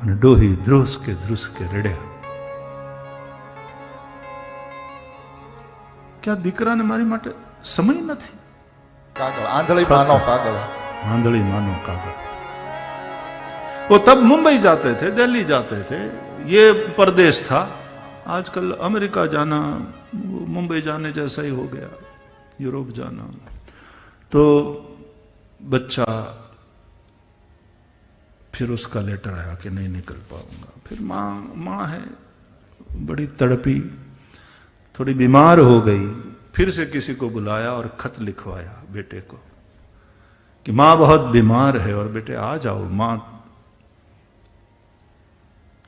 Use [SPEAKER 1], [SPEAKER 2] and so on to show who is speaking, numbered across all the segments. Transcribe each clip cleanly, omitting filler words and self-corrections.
[SPEAKER 1] અને ડોહી ધ્રુસકે રડ્યા કે આ દીકરાને મારી માટે સમય નથી.
[SPEAKER 2] कागल आंधली मानो कागल
[SPEAKER 1] आंधली मानो कागल. वो तब मुंबई जाते थे, दिल्ली जाते थे, ये परदेश था. आजकल अमेरिका जाना मुंबई जाने जैसा ही हो गया, यूरोप जाना. तो बच्चा फिर उसका लेटर आया कि नहीं निकल पाऊंगा. फिर माँ है बड़ी तड़पी, थोड़ी बीमार हो गई. फिर से किसी को बुलाया और खत लिखवाया बेटे को कि मां बहुत बीमार है और बेटे आ जाओ, मां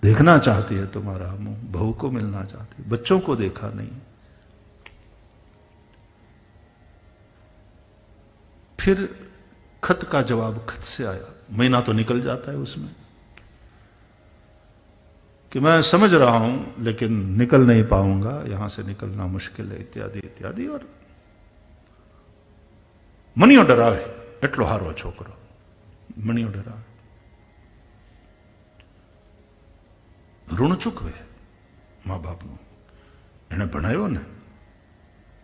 [SPEAKER 1] देखना चाहती है तुम्हारा मुंह, बहू को मिलना चाहती है, बच्चों को देखा नहीं. फिर खत का जवाब खत से आया. महीना तो निकल जाता है उसमें कि मैं समझ रहा हूं लेकिन निकल नहीं पाऊंगा, यहां से निकलना मुश्किल है, इत्यादि इत्यादि. और मणियो डरावे એટલો હારો છોકરો, મણિયો ડરાવે, ઋણ ચૂકવે મા બાપનું. એને ભણાવ્યો ને,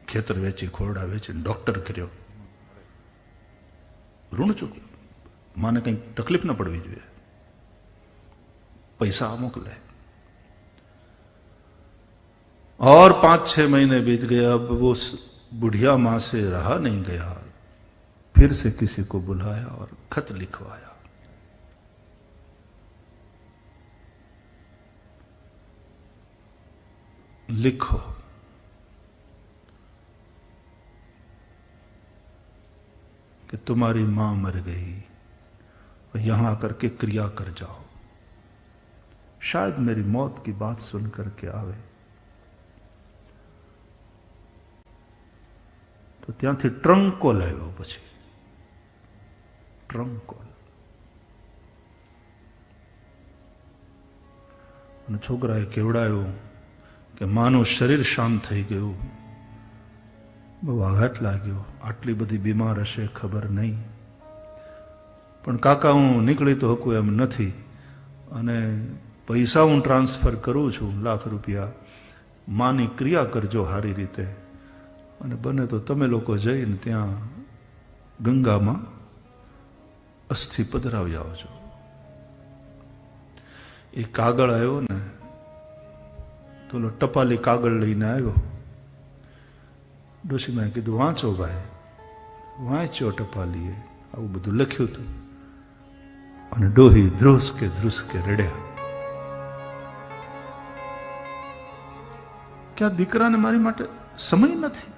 [SPEAKER 1] ખેતર વેચી, ખોરડા વેચી, ડોક્ટર કર્યો, ઋણ ચૂકવે. માને કંઈ તકલીફ ન પડવી જોઈએ, पैसा मोकले. और 5-6 महीने बीत गए. अब वो बुढ़िया मां से रहा नहीं गया, फिर से किसी को बुलाया और खत लिखवाया. लिखो कि तुम्हारी मां मर गई और यहां आकर के क्रिया कर जाओ. शायद मेरी मौत की बात सुन करके आवे. तो ત્યાંથી ટ્રંકોલ આવ્યો. પછી ટ્રંકોલ અને છોકરાએ કેવડાયો કે માનું શરીર શાંત થઈ ગયું. બહુ આઘાત લાગ્યો. આટલી બધી બીમાર હશે ખબર નહીં, પણ કાકા હું નીકળી તો હકું એમ નથી, અને પૈસા હું ટ્રાન્સફર કરું છું, લાખ રૂપિયા. માની ક્રિયા કરજો સારી રીતે, અને બને તો તમે લોકો જઈને ત્યાં ગંગામાં અસ્થિ પધરાવી આવજો. એ કાગળ આવ્યો ને, તો ટપાલી કાગળ લઈને આવ્યો. ડોશીમાએ કીધું વાંચો ભાઈ. વાંચ્યો ટપાલીએ, આવું બધું લખ્યું હતું. અને ડોહી ધ્રુસકે રડ્યા કે આ દીકરાને મારી માટે સમય નથી.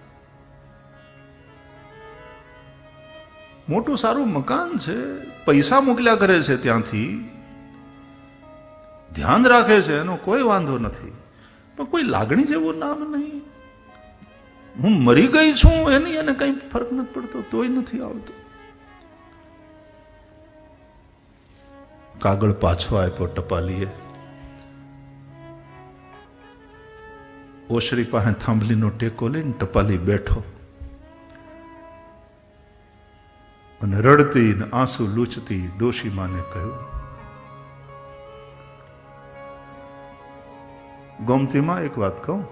[SPEAKER 1] મોટું સારું મકાન છે, પૈસા મોકલ્યા કરે છે, ત્યાંથી ધ્યાન રાખે છે, એનો કોઈ વાંધો નથી, પણ કોઈ લાગણી જેવું નામ નહીં. હું મરી ગઈ છું એની એને કઈ ફરક નથી પડતો, તોય નથી આવતો. કાગળ પાછો આપ્યો ટપાલીએ. ઓશરી પાસે થાંભલીનો ટેકો લઈને ટપાલી બેઠો અને રડતી ને આંસુ લૂછતી ડોશીમાને કહ્યું, ગોમતીમાં એક વાત કહું,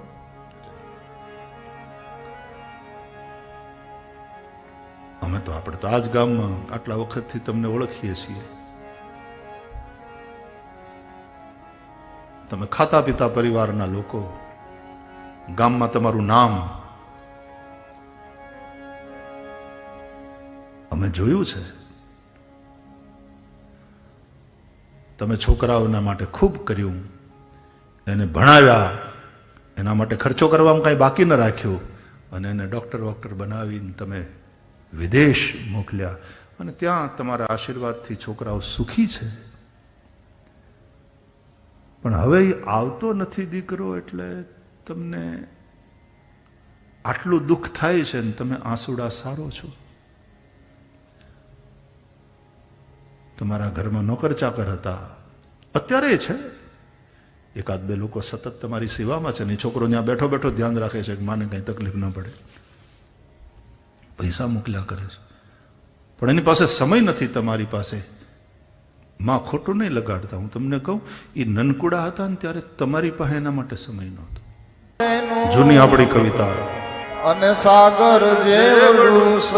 [SPEAKER 1] અમે તો આપણે તો આજ ગામમાં આટલા વખતથી તમને ઓળખીએ છીએ. તમે ખાતા પીતા પરિવારના લોકો, ગામમાં તમારું નામ અમે જોયું છે. તમે છોકરાઓના માટે ખૂબ કર્યું, એને ભણાવ્યા, એના માટે ખર્ચો કરવામાં કાંઈ બાકી ન રાખ્યો, અને એને ડોક્ટર બનાવીને તમે વિદેશ મોકલ્યા, અને ત્યાં તમારા આશીર્વાદથી છોકરાઓ સુખી છે. પણ હવે આવતો નથી દીકરો, એટલે તમને આટલું દુઃખ થાય છે ને તમે આંસુડા સારો છો. તમારા ઘરમાં નોકર ચાકર હતા, અત્યારે છે, 1-2 લોકો સતત તમારી સેવામાં છે, ને છોકરો ત્યાં બેઠો બેઠો ધ્યાન રાખે છે કે માને કંઈ તકલીફ ન પડે, પૈસા મોકલ્યા કરે છે, પણ એની પાસે સમય નથી તમારી પાસે માં ખોટું નહીં લગાડતા. હું તમને કહું, એ નનકુડા હતા ને ત્યારે તમારી પાસે એના માટે સમય નહોતો. જૂની આપણી કવિતા.
[SPEAKER 2] અને સાગર જેવડું સત,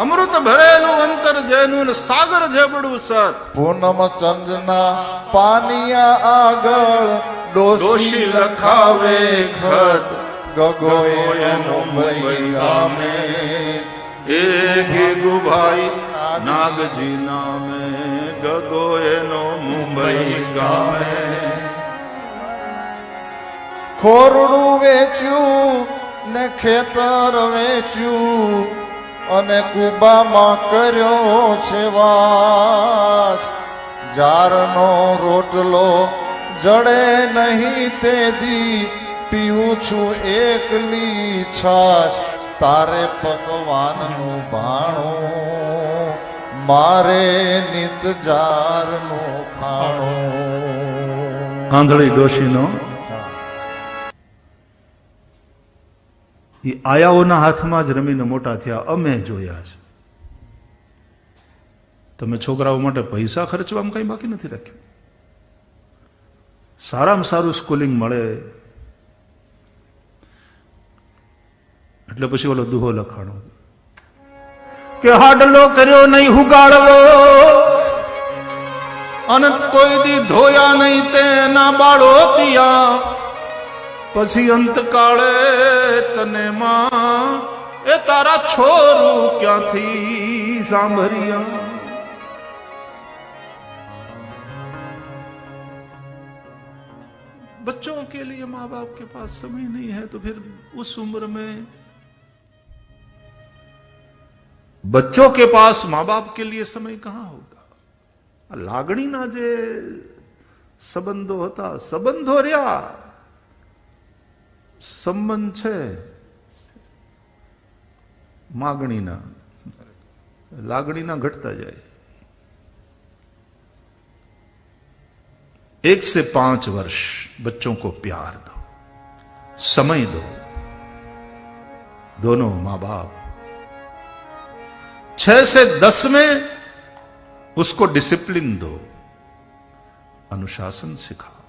[SPEAKER 1] અમૃત ભરેલું અંતર જેનું સાગર જેવડું સત.
[SPEAKER 2] પૂનમ ચંદના પાનિયા આગળ ડોશી લખાવે ખત, ગગોએ મુંબઈ ગામે
[SPEAKER 1] એ ગીગુભાઈ નાગજી નામે, ગગોએનો મુંબઈ ગામે.
[SPEAKER 2] ખોરડું વેચ્યું ને ખેતર વેચ્યું, અને કુબામાં કર્યો છે વાસ. જારનો રોટલો જડે નહીં તે દી, પીવું છું એકલી છાશ. તારે પકવાનનું ભાણું, મારે નિત જારનું ખાણું.
[SPEAKER 1] આંધળી ડોશીનો એ આયાઓના હાથમાં જ રમીને મોટા થયા, અમે જોયા છે. તમે છોકરાઓ માટે પૈસા ખર્ચવામાં કંઈ બાકી નથી રાખ્યું. સારામાં સારું સ્કૂલિંગ મળે એટલે પછી ઓલો દુહો લખાણો કે હાડલો કર્યો નહીં હુગાડવો, અનંત કોઈ દી ધોયા નહીં તેના બાળોતિયા. પછી અંતકાળે તને માં એ તારા છોરું ક્યાંથી સાંભળ્યા. बच्चों के लिए माँ बाप के पास समय नहीं है तो फिर उस उम्र में बच्चों के पास माँ बाप के लिए समय कहां होगा. લાગણીના જે સંબંધો હતા, સંબંધો રહ્યા, સંબંધ છે માગણીના, લાગણીના ઘટતા જાય. 1 से 5 वर्ष बच्चों को प्यार दो, समय दो, दोनों मां बाप. 6 से 10 में उसको डिसिप्लिन दो, अनुशासन सिखाओ.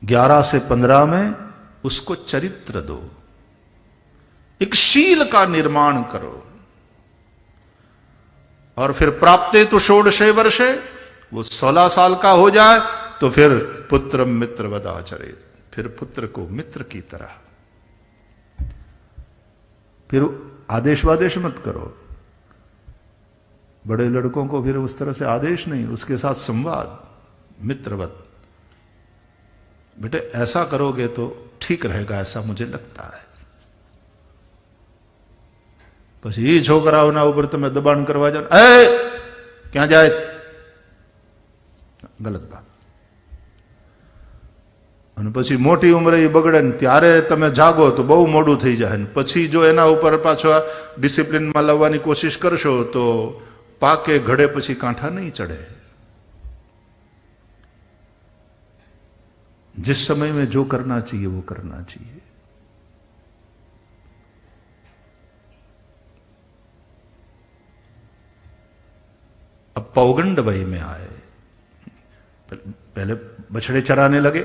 [SPEAKER 1] 11 से 15 में उसको चरित्र दो, एक शील का निर्माण करो. और फिर प्राप्ते तो 16 वर्षे, वो 16 साल का हो जाए तो फिर पुत्र मित्र वदाचरे, फिर पुत्र को मित्र की तरह. फिर आदेश वादेश मत करो, बड़े लड़कों को फिर उस तरह से आदेश नहीं, उसके साथ संवाद मित्रवत. बेटे ऐसा करोगे तो ठीक रहेगा, ऐसा मुझे लगता है. પછી એ છોકરાઓના ઉપર તમે દબાણ કરવા જાઓ, એ ક્યાં જાય, ગલત વાત. અને પછી મોટી ઉંમરે એ બગડે ને ત્યારે તમે જાગો તો બહુ મોડું થઈ જાય. ને પછી જો એના ઉપર પાછો ડિસિપ્લિનમાં લાવવાની કોશિશ કરશો તો પાકે ઘડે પછી કાંઠા નહીં ચડે. जिस समय में जो करना चाहिए वो करना चाहिए. अब पौगंड वय में आए, पहले बछड़े चराने लगे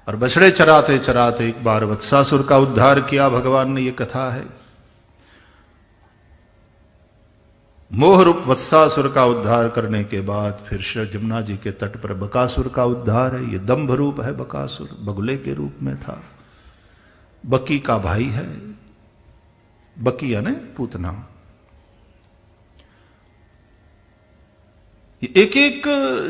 [SPEAKER 1] और बछड़े चराते चराते एक बार वत्सासुर का उद्धार किया भगवान ने. ये कथा है. मोहरूप वत्सासुर का उद्धार करने के बाद फिर जमुना जी के तट पर बकासुर का उद्धार है. ये दंभ रूप है. बकासुर बगुले के रूप में था, बकी का भाई है. बकी यानी पूतना. एक एक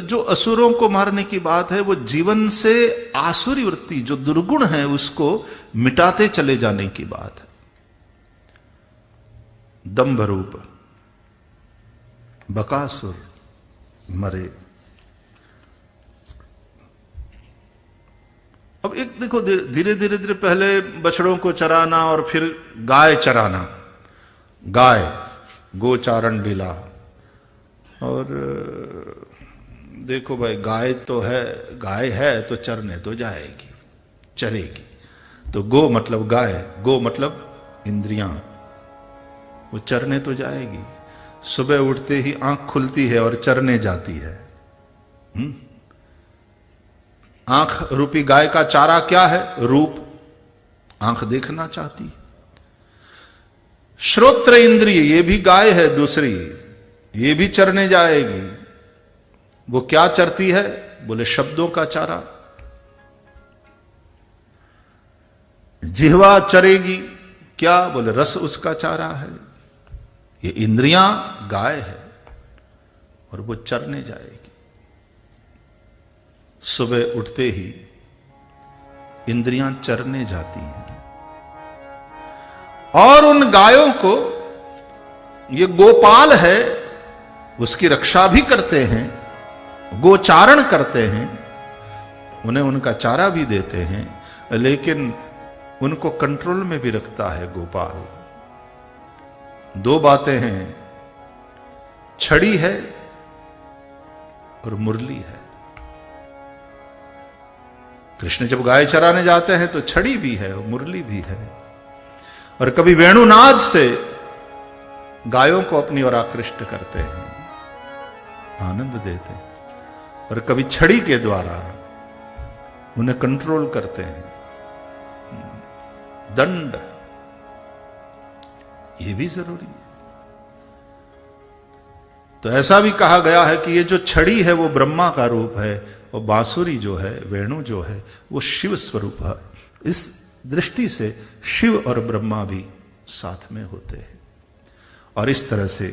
[SPEAKER 1] जो असुरों को मारने की बात है वो जीवन से आसुरी वृत्ति जो दुर्गुण है उसको मिटाते चले जाने की बात है. दंभ रूप बकासुर मरे. अब एक देखो, धीरे धीरे धीरे पहले बछड़ों को चराना और फिर गाय चराना, गाय गोचारण लीला. और देखो भाई, गाय तो है, गाय है तो चरने तो जाएगी, चरेगी. तो गो मतलब गाय, गो मतलब इंद्रियां. वो चरने तो जाएगी। सुबह उठते ही आंख खुलती है और चरने जाती है। आंख रूपी गाय का चारा क्या है? रूप। आंख देखना चाहती। श्रोत्र इंद्रिय, ये भी गाय है दूसरी, ये भी चरने जाएगी। वो क्या चरती है? बोले शब्दों का चारा। जिह्वा चरेगी क्या? बोले रस उसका चारा है। ये इंद्रियां गाय है और वो चरने जाएगी। सुबह उठते ही इंद्रियां चरने जाती हैं और उन गायों को ये गोपाल है, उसकी रक्षा भी करते हैं, गोचारण करते हैं, उन्हें उनका चारा भी देते हैं, लेकिन उनको कंट्रोल में भी रखता है गोपाल। दो बातें हैं, छड़ी है और मुरली है। कृष्ण जब गाय चराने जाते हैं तो छड़ी भी है और मुरली भी है, और कभी वेणुनाद से गायों को अपनी ओर आकृष्ट करते हैं, आनंद देते हैं, और कभी छड़ी के द्वारा उन्हें कंट्रोल करते हैं। दंड, ये भी जरूरी है। तो ऐसा भी कहा गया है कि ये जो छड़ी है वो ब्रह्मा का रूप है, और बांसुरी जो है, वेणु जो है, वो शिव स्वरूप है। इस दृष्टि से शिव और ब्रह्मा भी साथ में होते हैं। और इस तरह से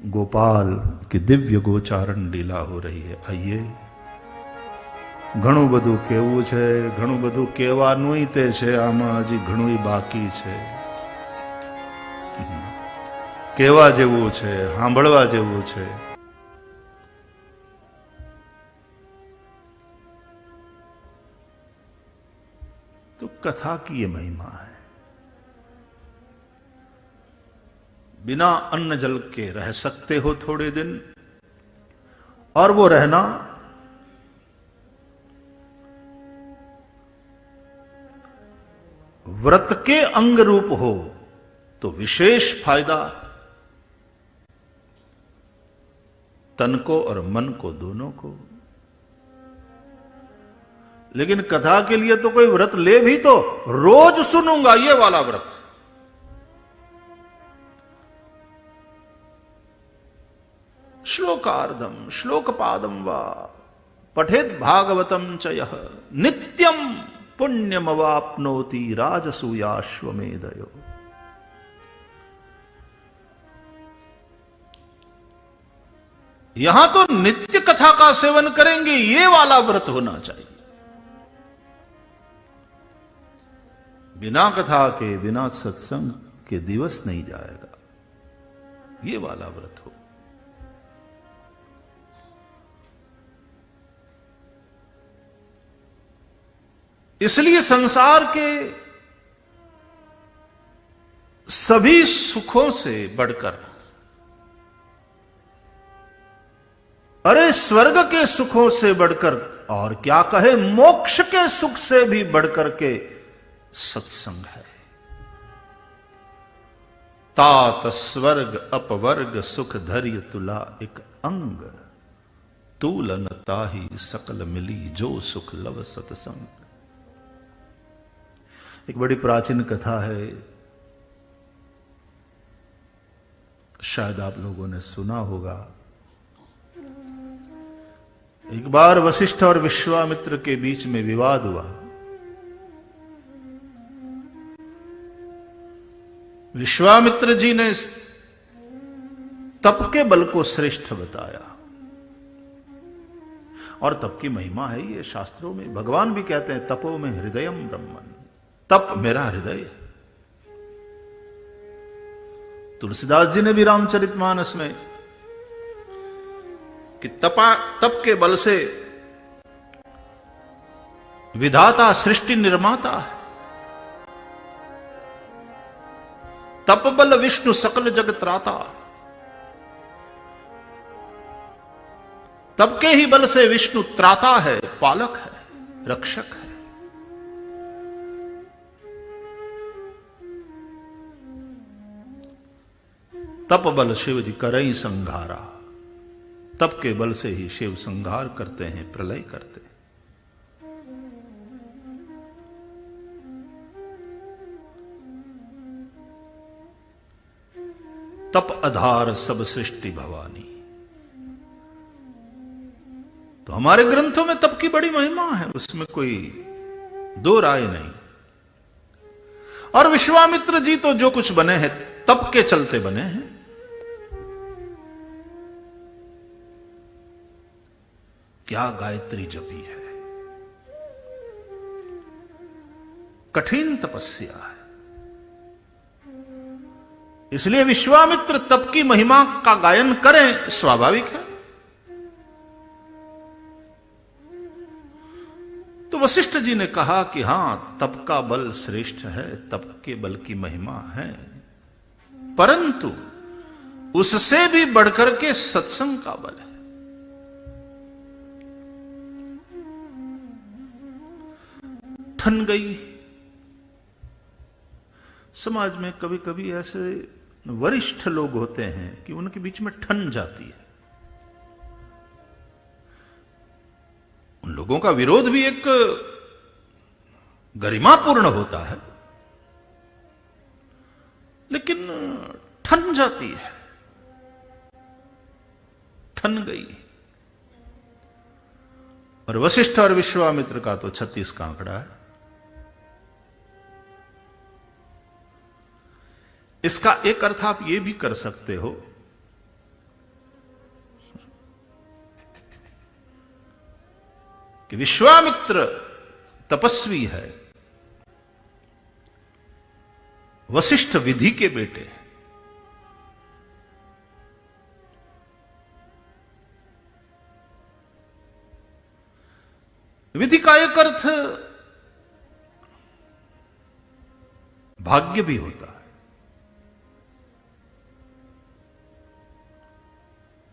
[SPEAKER 1] गोपाल की दिव्य गोचारण लीला हो रही है। आइए, ઘણું બધું કહેવું છે, ઘણું બધું કહેવાનુંય તે છે, આમાં હજી ઘણુંય બાકી છે। કહેવા જેવું છે, સાંભળવા જેવું છે। तो कथा की ये महिमा है। बिना अन्न जल के रह सकते हो थोड़े दिन, और वो रहना व्रत के अंग रूप हो तो विशेष फायदा तन को और मन को, दोनों को। लेकिन कथा के लिए तो कोई व्रत ले भी तो रोज सुनूंगा, ये वाला व्रत। श्लोकार्धम श्लोकपादम वा पठेत भागवतम च यः नित्यम पुण्यमवाप्नोति राजसूयाश्वमेधयो। यहां तो नित्य कथा का सेवन करेंगे, ये वाला व्रत होना चाहिए। बिना कथा के, बिना सत्संग के दिवस नहीं जाएगा, ये वाला व्रत हो। इसलिए संसार के सभी सुखों से बढ़कर, अरे स्वर्ग के सुखों से बढ़कर, और क्या कहे मोक्ष के सुख से भी बढ़कर के सत्संग है। तात स्वर्ग अपवर्ग सुख धैर्य तुला एक अंग, तूलन ताही सकल मिली जो सुख लव सत्संग। एक बड़ी प्राचीन कथा है, शायद आप लोगों ने सुना होगा। एक बार वशिष्ठ और विश्वामित्र के बीच में विवाद हुआ। विश्वामित्र जी ने तप के बल को श्रेष्ठ बताया, और तप की महिमा है ये शास्त्रों में। भगवान भी कहते हैं तपो में हृदयम ब्रह्मन, तप मेरा हृदय। तुलसीदास जी ने भी रामचरितमानस में कि तप के बल से विधाता सृष्टि निर्माता है। तप बल विष्णु सकल जग त्राता। तप के ही बल से विष्णु त्राता है, पालक है, रक्षक है। तप बल शिव जी करई संघारा। तप के बल से ही शिव संहार करते हैं, प्रलय करते हैं। तप आधार सब सृष्टि भवानी। तो हमारे ग्रंथों में तप की बड़ी महिमा है, उसमें कोई दो राय नहीं। और विश्वामित्र जी तो जो कुछ बने हैं तप के चलते बने हैं। क्या गायत्री जपी है, कठिन तपस्या है। इसलिए विश्वामित्र तप की महिमा का गायन करें, स्वाभाविक है। तो वशिष्ठ जी ने कहा कि हां, तप का बल श्रेष्ठ है, तप के बल की महिमा है, परंतु उससे भी बढ़कर के सत्संग का बल है। ठन गई। समाज में कभी कभी ऐसे वरिष्ठ लोग होते हैं कि उनके बीच में ठन जाती है। उन लोगों का विरोध भी एक गरिमापूर्ण होता है, लेकिन ठन जाती है, ठन गई। और वशिष्ठ और विश्वामित्र का तो 36 का आंकड़ा है। इसका एक अर्थ आप यह भी कर सकते हो कि विश्वामित्र तपस्वी है, वशिष्ठ विधि के बेटे हैं। विधि का एक अर्थ भाग्य भी होता है।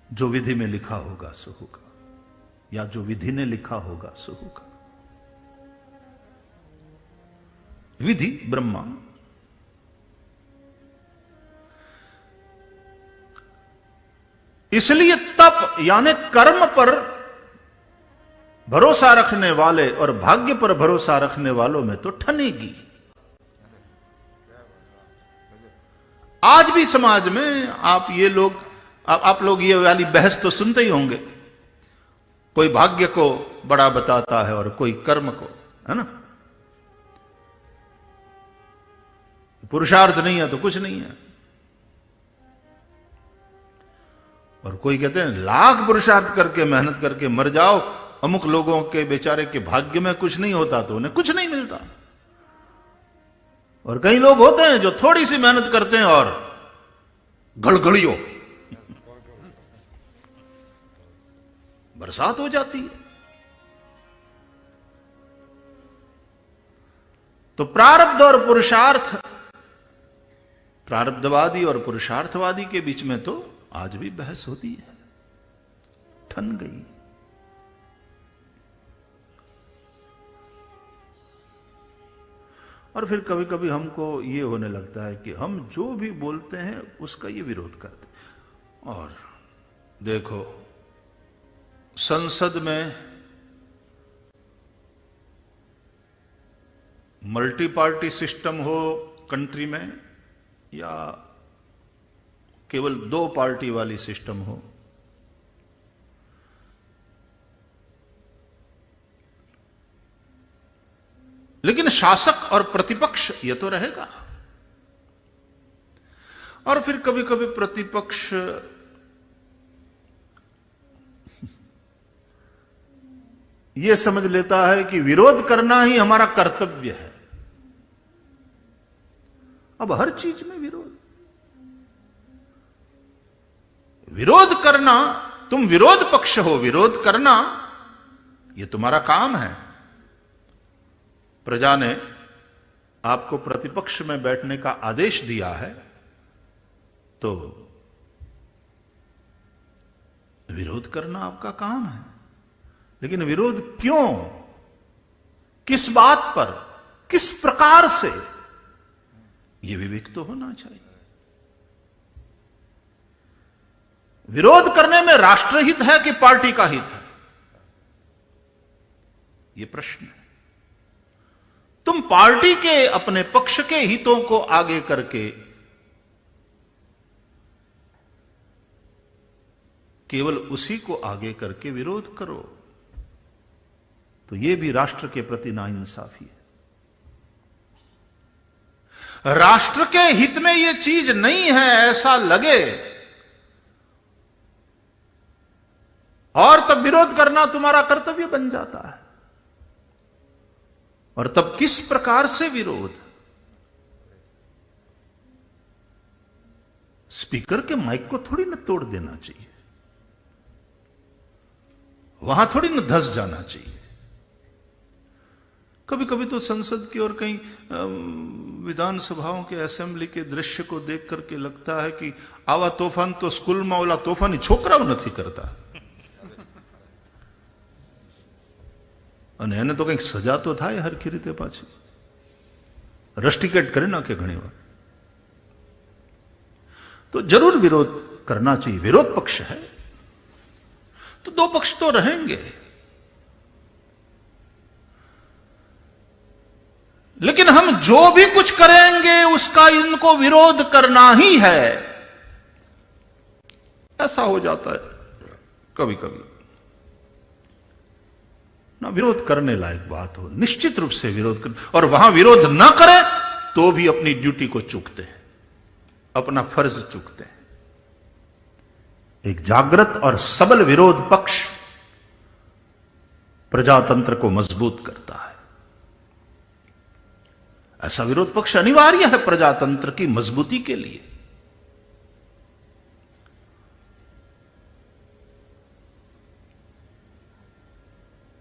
[SPEAKER 1] जो विधि में लिखा होगा सो होगा, या जो विधि ने लिखा होगा सो होगा। विधि ब्रह्मा। इसलिए तप यानी कर्म पर भरोसा रखने वाले और भाग्य पर भरोसा रखने वालों में तो ठनेगी। आज भी समाज में आप लोग ये वाली बहस तो सुनते ही होंगे। कोई भाग्य को बड़ा बताता है और कोई कर्म को, है ना। पुरुषार्थ नहीं है तो कुछ नहीं है। और कोई कहते हैं लाख पुरुषार्थ करके मेहनत करके मर जाओ, अमुक लोगों के बेचारे के भाग्य में कुछ नहीं होता तो उन्हें कुछ नहीं मिलता। और कई लोग होते हैं जो थोड़ी सी मेहनत करते हैं और गड़गड़ियों बरसात हो जाती है। तो प्रारब्ध और पुरुषार्थ, प्रारब्धवादी और पुरुषार्थवादी के बीच में तो आज भी बहस होती है। ठन गई। और फिर कभी कभी हमको ये होने लगता है कि हम जो भी बोलते हैं उसका ये विरोध करते हैं। और देखो, संसद में मल्टी पार्टी सिस्टम हो कंट्री में, या केवल 2 पार्टी वाली सिस्टम हो, लेकिन शासक और प्रतिपक्ष ये तो रहेगा। और फिर कभी कभी प्रतिपक्ष ये समझ लेता है कि विरोध करना ही हमारा कर्तव्य है। अब हर चीज में विरोध करना, तुम विरोध पक्ष हो, विरोध करना यह तुम्हारा काम है। प्रजा ने आपको प्रतिपक्ष में बैठने का आदेश दिया है, तो विरोध करना आपका काम है। लेकिन विरोध क्यों, किस बात पर, किस प्रकार से, यह विवेक तो होना चाहिए। विरोध करने में राष्ट्रहित है कि पार्टी का हित है, यह प्रश्न है। तुम पार्टी के अपने पक्ष के हितों को आगे करके केवल उसी को आगे करके विरोध करो, तो यह भी राष्ट्र के प्रति नाइंसाफी है। राष्ट्र के हित में यह चीज नहीं है ऐसा लगे और तब विरोध करना तुम्हारा कर्तव्य बन जाता है। और तब किस प्रकार से विरोध? स्पीकर के माइक को थोड़ी न तोड़ देना चाहिए, वहां थोड़ी न धंस जाना चाहिए। कभी कभी तो संसद की और कहीं विधानसभाओं के असेंबली के दृश्य को देख करके लगता है कि आवा तोफान तो स्कूल में ओला तोफानी छोकराओ नहीं करता, અને એને તો કંઈક સજા તો થાય હરખી રીતે પાછી, રસ્ટિકેટ કરી નાખે ઘણી વાર। तो जरूर विरोध करना चाहिए। विरोध पक्ष है तो दो पक्ष तो रहेंगे, लेकिन हम जो भी कुछ करेंगे उसका इनको विरोध करना ही है, ऐसा हो जाता है कभी कभी ना। विरोध करने लायक बात हो निश्चित रूप से विरोध कर, और वहां विरोध ना करें तो भी अपनी ड्यूटी को चूकते हैं, अपना फर्ज चूकते हैं। एक जागृत और सबल विरोध पक्ष प्रजातंत्र को मजबूत करता है। ऐसा विरोध पक्ष अनिवार्य है प्रजातंत्र की मजबूती के लिए।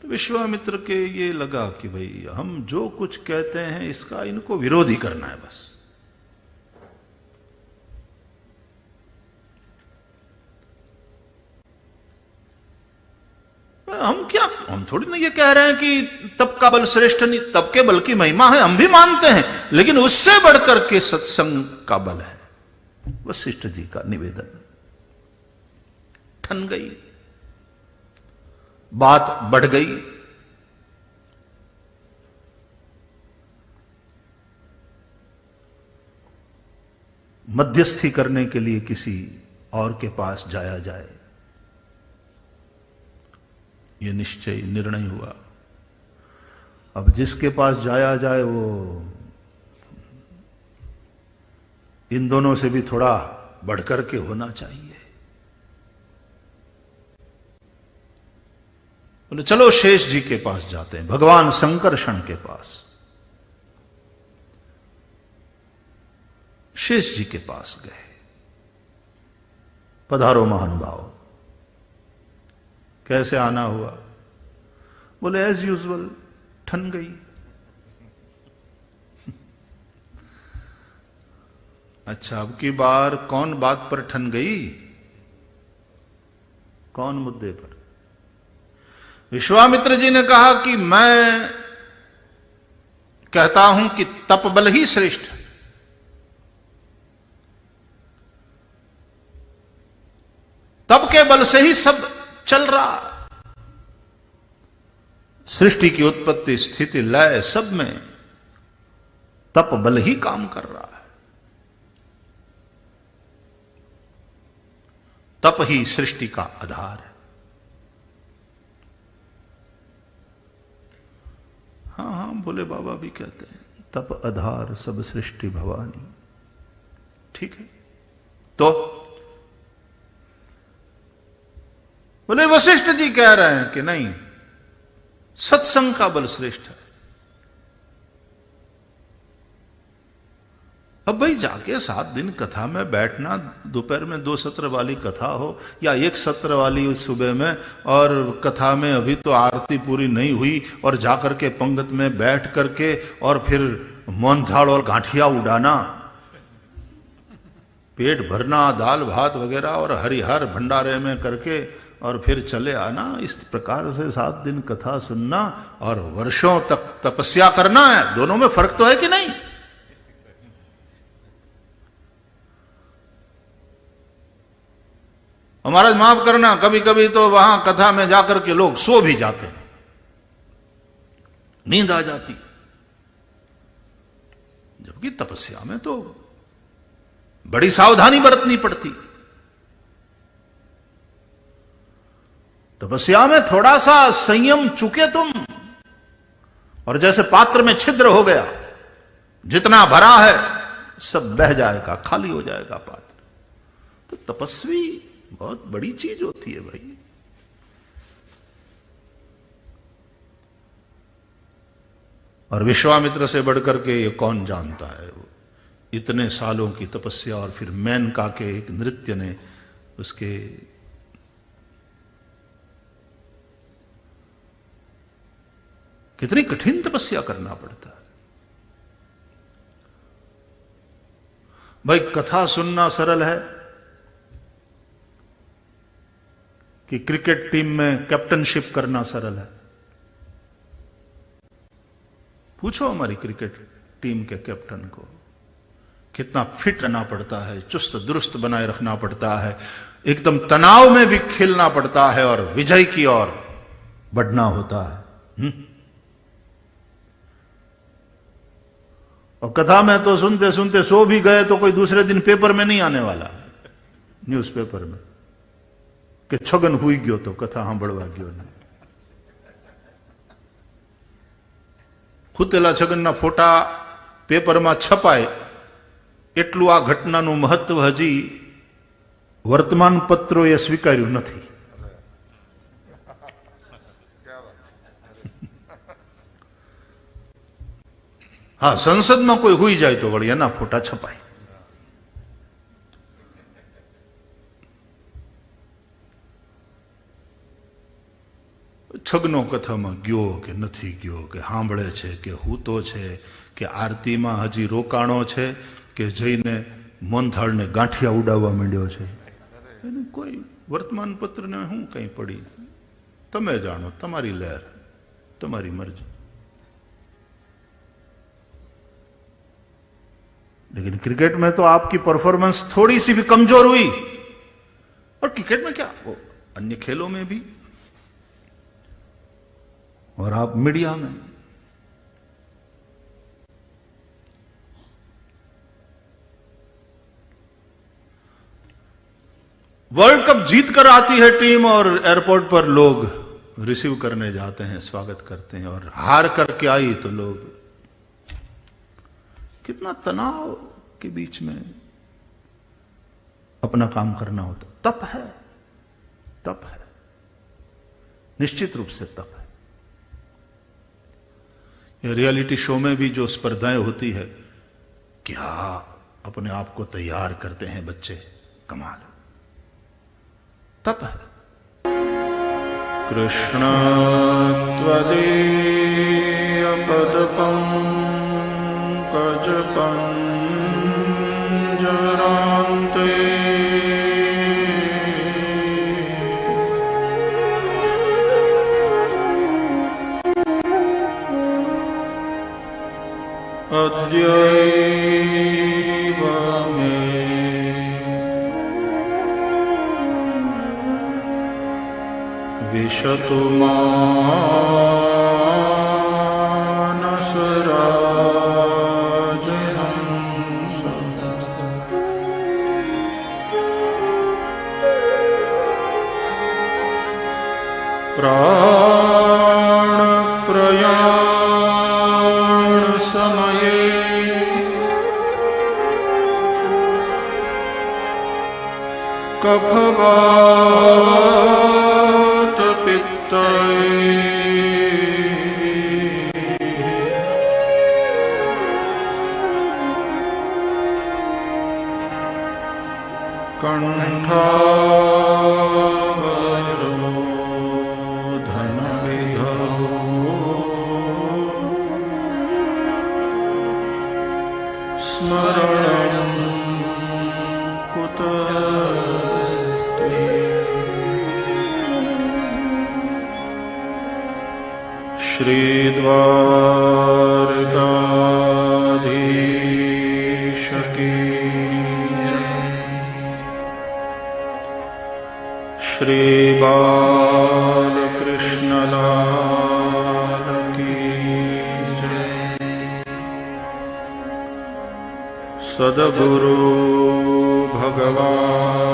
[SPEAKER 1] तो विश्वामित्र के ये लगा कि भाई हम जो कुछ कहते हैं इसका इनको विरोध ही करना है बस। हम थोड़ी ना ये कह रहे हैं कि तप का बल श्रेष्ठ नहीं, तप के बल की महिमा है हम भी मानते हैं, लेकिन उससे बढ़कर के सत्संग का बल है। वशिष्ठ जी का निवेदन ठन गई, बात बढ़ गई। मध्यस्थी करने के लिए किसी और के पास जाया जाए, यह निश्चय निर्णय हुआ। अब जिसके पास जाया जाए वो इन दोनों से भी थोड़ा बढ़कर के होना चाहिए। बोले चलो शेष जी के पास जाते हैं, भगवान संकर्षण के पास। शेष जी के पास गए। पधारो महानुभाव, कैसे आना हुआ? बोले एज यूजुअल ठन गई। अच्छा, अब की बार कौन बात पर ठन गई? कौन मुद्दे पर? विश्वामित्र जी ने कहा कि मैं कहता हूं कि तप बल ही श्रेष्ठ है। तप के बल से ही सब चल रहा है। सृष्टि की उत्पत्ति, स्थिति, लय सब में तप बल ही काम कर रहा है। तप ही सृष्टि का आधार है। हाँ हाँ, भोले बाबा भी कहते हैं तप आधार सब सृष्टि भवानी। ठीक है, तो बोले वशिष्ठ जी कह रहे हैं कि नहीं, सत्संग का बल श्रेष्ठ है। अब भाई जाके 7 दिन कथा में बैठना, दोपहर में 2 सत्र वाली कथा हो या 1 सत्र वाली सुबह में, और कथा में अभी तो आरती पूरी नहीं हुई और जाकर के पंगत में बैठ करके और फिर मोहनथाल और गांठिया उड़ाना, पेट भरना, दाल भात वगैरह और हरिहर भंडारे में करके और फिर चले आना। इस प्रकार से 7 दिन कथा सुनना और वर्षों तक तपस्या करना है, दोनों में फर्क तो है कि नहीं? महाराज माफ करना, कभी कभी तो वहां कथा में जाकर के लोग सो भी जाते हैं, नींद आ जाती, जबकि तपस्या में तो बड़ी सावधानी बरतनी पड़ती। तपस्या में थोड़ा सा संयम चुके तुम, और जैसे पात्र में छिद्र हो गया, जितना भरा है सब बह जाएगा, खाली हो जाएगा पात्र। तो तपस्वी बहुत बड़ी चीज होती है भाई। और विश्वामित्र से बढ़कर के ये कौन जानता है, वो इतने सालों की तपस्या, और फिर मेनका के एक नृत्य ने उसके कितनी कठिन तपस्या करना पड़ता है भाई। कथा सुनना सरल है कि क्रिकेट टीम में कैप्टनशिप करना सरल है? पूछो हमारी क्रिकेट टीम के कैप्टन को, कितना फिट रहना पड़ता है, चुस्त दुरुस्त बनाए रखना पड़ता है, एकदम तनाव में भी खेलना पड़ता है और विजय की ओर बढ़ना होता है। और कथा में तो सुनते सुनते सो भी गए तो कोई दूसरे दिन पेपर में नहीं आने वाला, न्यूज़पेपर में कि छगन हुई गयो तो कथा सांभळवा गयो ने। खुतेला छगनना फोटा पेपर में छपाय एटलू आ घटनाનું महत्व हजी वर्तमान पत्रोए स्वीकार्યું નથી। हाँ, संसद में कोई हुई जाए तो वળી एना फोटा छपाय। छगनो कथा में गयो के नहीं गयो, के सांभळे छे के हूतो छे, के आरती में हजी रोकाणो छे, के जईने मोहनथाळ ने गांठिया उडाववा मांड्यो छे, एने कोई वर्तमान पत्र ने हूँ कहीं पड़ी, तमे जानो, तमारी लहर, तमारी मर्जी। लेकिन क्रिकेट में तो आपकी परफॉर्मेंस थोड़ी सी भी कमजोर हुई, और क्रिकेट में क्या, वो अन्य खेलों में भी, और आप मीडिया में, वर्ल्ड कप जीत कर आती है टीम और एयरपोर्ट पर लोग रिसीव करने जाते हैं, स्वागत करते हैं, और हार करके आई तो लोग, कितना तनाव के बीच में अपना काम करना होता। तप है, तप है, निश्चित रूप से तप है। ये रियलिटी शो में भी जो स्पर्धाएं होती है, क्या अपने आप को तैयार करते हैं बच्चे, कमाल, तप है। कृष्ण त्वदीय पदपंकज पंजरान्ते अद्यैव मे विशतु मानसराजहंस प्राणप्रयाण समये कफवात पित्तये कंठावरोधनविधौ स्मरणं कुतस्ते श्रीद्वारकाधीश की जय। बालकृष्ण लाल की जय। सद्गुरु भगवान